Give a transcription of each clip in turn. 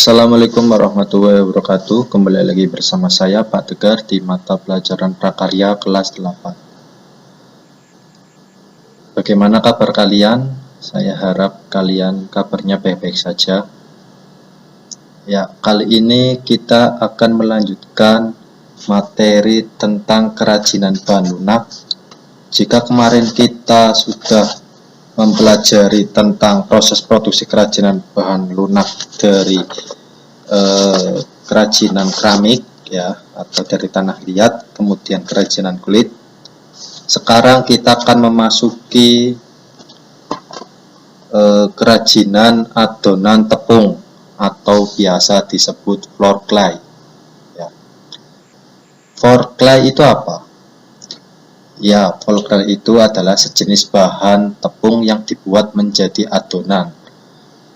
Assalamualaikum warahmatullahi wabarakatuh. Kembali lagi bersama saya Pak Tegar di mata pelajaran prakarya kelas 8. Bagaimana kabar kalian? Saya harap kalian kabarnya baik-baik saja. Ya, kali ini kita akan melanjutkan materi tentang kerajinan bahan lunak. Jika kemarin kita sudah mempelajari tentang proses produksi kerajinan bahan lunak dari kerajinan keramik ya, atau dari tanah liat, kemudian kerajinan kulit. Sekarang kita akan memasuki kerajinan adonan tepung atau biasa disebut floor clay ya. Floor clay itu apa? Ya, floor clay itu adalah sejenis bahan tepung yang dibuat menjadi adonan.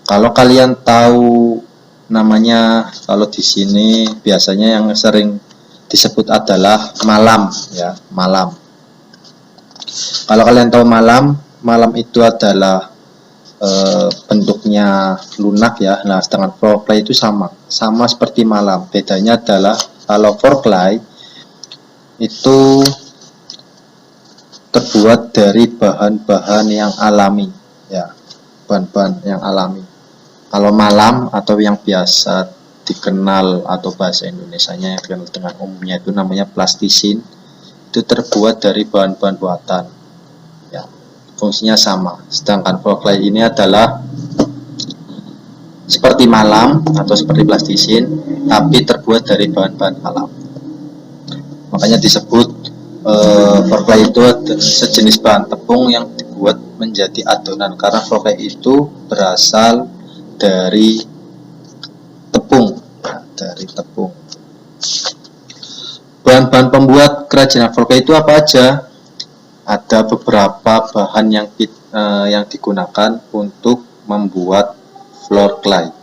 Kalau kalian tahu namanya, kalau di sini biasanya yang sering disebut adalah malam ya, malam. Kalau kalian tahu malam itu adalah bentuknya lunak ya. Nah, sedangkan floor clay itu sama seperti malam. Bedanya adalah kalau floor clay itu terbuat dari bahan-bahan yang alami ya, bahan-bahan yang alami. Kalau malam atau yang biasa dikenal atau bahasa Indonesianya yang dikenal dengan umumnya itu namanya plastisin, itu terbuat dari bahan-bahan buatan ya, fungsinya sama. Sedangkan floor clay ini adalah seperti malam atau seperti plastisin tapi terbuat dari bahan-bahan alam. Makanya disebut floor clay itu sejenis bahan tepung yang dibuat menjadi adonan, karena floor clay itu berasal dari tepung ya, dari tepung. Bahan-bahan pembuat kerajinan floor clay itu apa aja? Ada beberapa bahan yang digunakan untuk membuat floor clay.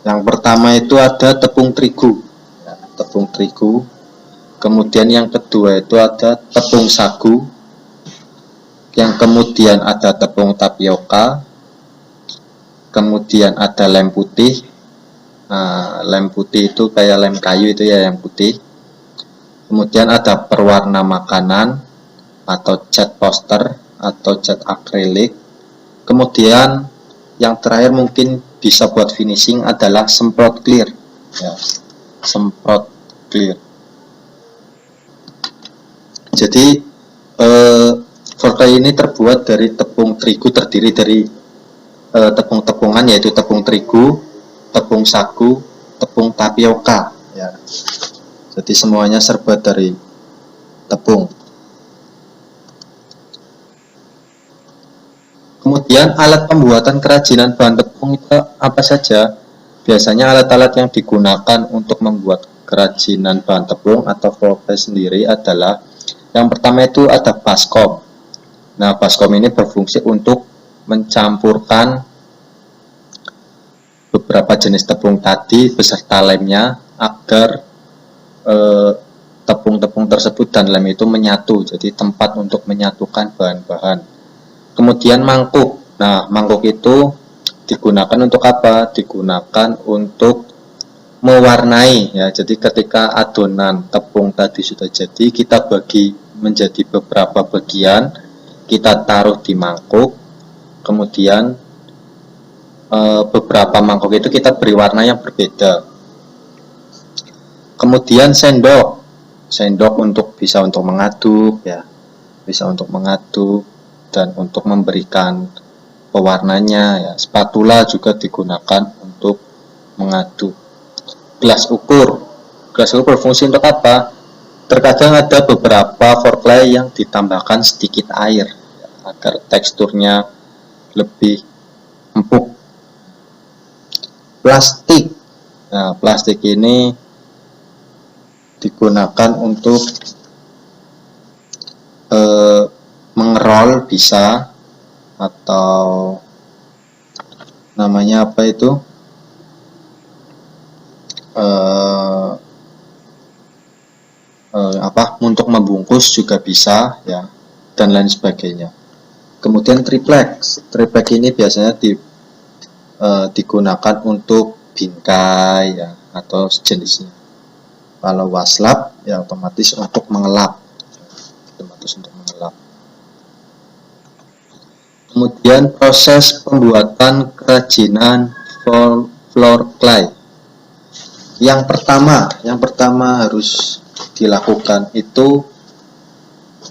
Yang pertama itu ada tepung terigu ya, tepung terigu. Kemudian yang kedua itu ada tepung sagu, yang kemudian ada tepung tapioka, kemudian ada lem putih. Nah, lem putih itu kayak lem kayu itu ya, yang putih. Kemudian ada perwarna makanan atau cat poster atau cat akrilik. Kemudian yang terakhir mungkin bisa buat finishing adalah semprot clear ya, semprot clear. Jadi floor clay ini terbuat dari tepung terigu, terdiri dari tepung-tepungan, yaitu tepung terigu, tepung sagu, tepung tapioka ya. Jadi semuanya serba dari tepung. Kemudian alat pembuatan kerajinan bahan tepung itu apa saja? Biasanya alat-alat yang digunakan untuk membuat kerajinan bahan tepung atau floor clay sendiri adalah, yang pertama itu ada baskom. Nah, baskom ini berfungsi untuk mencampurkan beberapa jenis tepung tadi beserta lemnya agar tepung-tepung tersebut dan lem itu menyatu, jadi tempat untuk menyatukan bahan-bahan. Kemudian mangkuk. Nah, mangkuk itu digunakan untuk apa? Digunakan untuk mewarnai ya. Jadi ketika adonan tepung tadi sudah jadi, kita bagi menjadi beberapa bagian, kita taruh di mangkuk. Kemudian beberapa mangkuk itu kita beri warna yang berbeda. Kemudian sendok bisa untuk mengaduk ya, bisa untuk mengaduk dan untuk memberikan pewarnanya ya. Spatula juga digunakan untuk mengaduk. Gelas ukur berfungsi untuk apa? Terkadang ada beberapa floor clay yang ditambahkan sedikit air ya, agar teksturnya lebih empuk. Plastik. Nah, plastik ini digunakan untuk mengerol bisa, atau namanya apa itu, untuk membungkus juga bisa ya, dan lain sebagainya. Kemudian triplek ini biasanya digunakan untuk bingkai ya atau sejenisnya. Kalau waslab ya otomatis untuk mengelap. Kemudian proses pembuatan kerajinan floor clay. Yang pertama harus dilakukan itu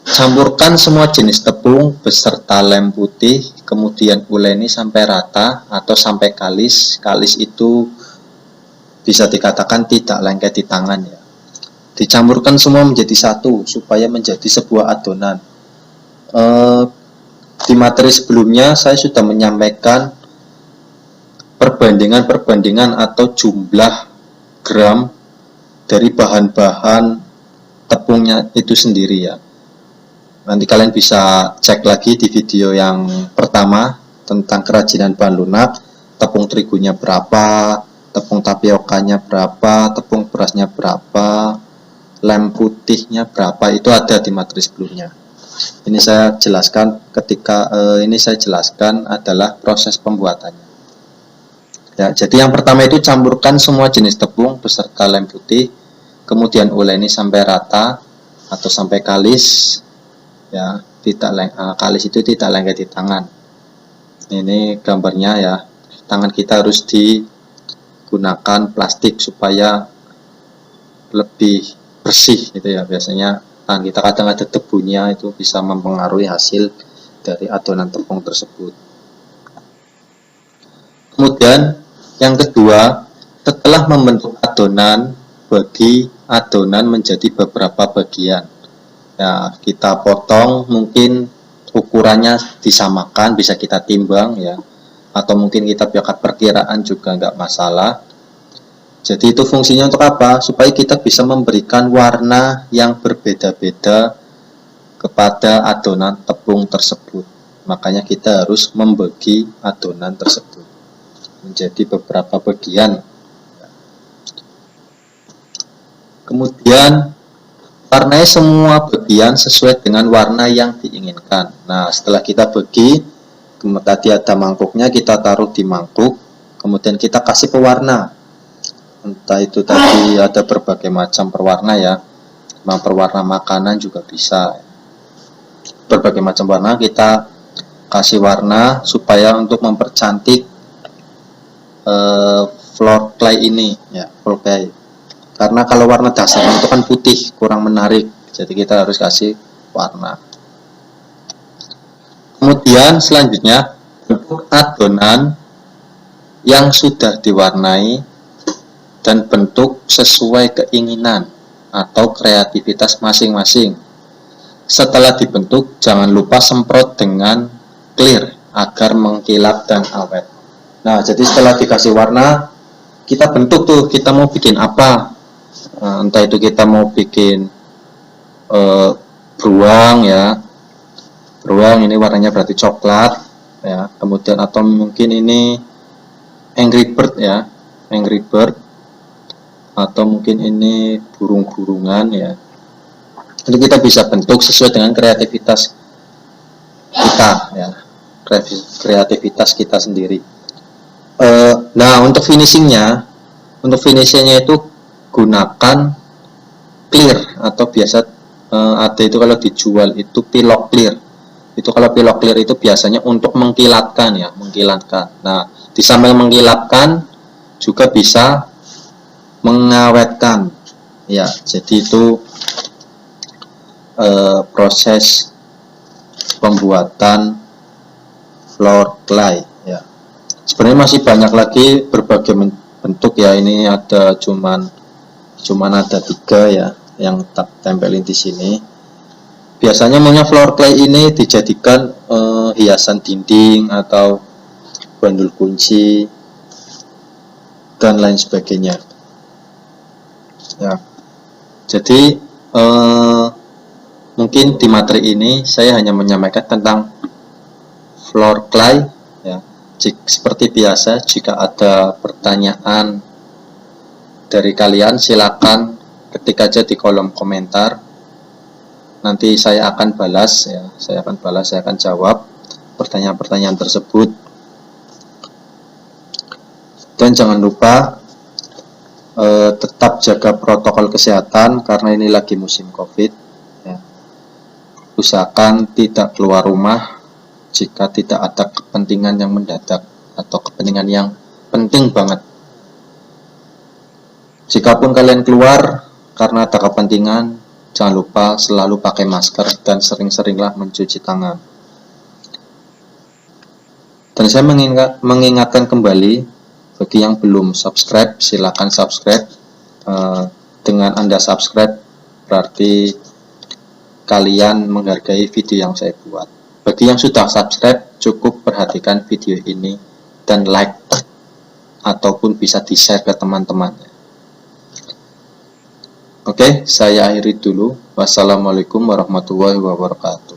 campurkan semua jenis tepung beserta lem putih, kemudian uleni sampai rata atau sampai kalis. Kalis itu bisa dikatakan tidak lengket di tangan ya. Dicampurkan semua menjadi satu supaya menjadi sebuah adonan. Di materi sebelumnya saya sudah menyampaikan perbandingan atau jumlah gram dari bahan-bahan tepungnya itu sendiri ya. Nanti kalian bisa cek lagi di video yang pertama tentang kerajinan bahan lunak, tepung terigunya berapa, tepung tapiokanya berapa, tepung berasnya berapa, lem putihnya berapa, itu ada di materi sebelumnya. Ini saya jelaskan adalah proses pembuatannya. Ya, jadi yang pertama itu campurkan semua jenis tepung beserta lem putih, kemudian uleni sampai rata atau sampai kalis. Ya, kalis itu tidak lengket di tangan. Ini gambarnya ya. Tangan kita harus digunakan plastik supaya lebih bersih gitu ya. Biasanya tangan kita kadang ada debunya, itu bisa mempengaruhi hasil dari adonan tepung tersebut. Kemudian yang kedua, setelah membentuk adonan, bagi adonan menjadi beberapa bagian. Ya, kita potong, mungkin ukurannya disamakan, bisa kita timbang ya, atau mungkin kita biarkan perkiraan juga nggak masalah. Jadi itu fungsinya untuk apa? Supaya kita bisa memberikan warna yang berbeda-beda kepada adonan tepung tersebut. Makanya kita harus membagi adonan tersebut menjadi beberapa bagian. Kemudian warnai semua bagian sesuai dengan warna yang diinginkan. Nah, setelah kita bagi, tadi ada mangkuknya, kita taruh di mangkuk, kemudian kita kasih pewarna. Entah itu tadi ada berbagai macam perwarna ya, perwarna makanan juga bisa. Berbagai macam warna kita kasih warna supaya untuk mempercantik floor clay ini ya, floor clay. Karena kalau warna dasarnya itu kan putih, kurang menarik, jadi kita harus kasih warna. Kemudian selanjutnya bentuk adonan yang sudah diwarnai dan bentuk sesuai keinginan atau kreativitas masing-masing. Setelah dibentuk, jangan lupa semprot dengan clear agar mengkilap dan awet. Nah, jadi setelah dikasih warna, kita bentuk tuh, kita mau bikin apa. Entah itu kita mau bikin beruang ya, beruang ini warnanya berarti coklat ya, kemudian atau mungkin ini Angry Bird ya, Angry Bird, atau mungkin ini burung-burungan ya. Jadi kita bisa bentuk sesuai dengan kreativitas kita ya, kreativitas kita sendiri. Nah, untuk finishingnya itu gunakan clear atau biasa ada itu kalau dijual itu pilok clear. Itu kalau pilok clear itu biasanya untuk mengkilatkan ya, mengkilatkan. Nah, di samping mengkilatkan juga bisa mengawetkan. Ya, jadi itu proses pembuatan floor clay ya. Sebenarnya masih banyak lagi berbagai bentuk ya. Ini ada cuman ada 3 ya yang tempelin di sini. Biasanya maunya floor clay ini dijadikan hiasan dinding atau bandul kunci dan lain sebagainya. Ya. Jadi mungkin di materi ini saya hanya menyampaikan tentang floor clay ya. Seperti biasa, jika ada pertanyaan dari kalian silakan ketik aja di kolom komentar. Nanti saya akan balas ya, saya akan jawab pertanyaan-pertanyaan tersebut. Dan jangan lupa tetap jaga protokol kesehatan karena ini lagi musim COVID. Ya. Usahakan tidak keluar rumah jika tidak ada kepentingan yang mendadak atau kepentingan yang penting banget. Jikapun kalian keluar karena ada kepentingan, jangan lupa selalu pakai masker dan sering-seringlah mencuci tangan. Dan saya mengingatkan kembali, bagi yang belum subscribe, silakan subscribe. Dengan Anda subscribe, berarti kalian menghargai video yang saya buat. Bagi yang sudah subscribe, cukup perhatikan video ini dan like, ataupun bisa di-share ke teman-temannya. Oke, saya akhiri dulu. Wassalamualaikum warahmatullahi wabarakatuh.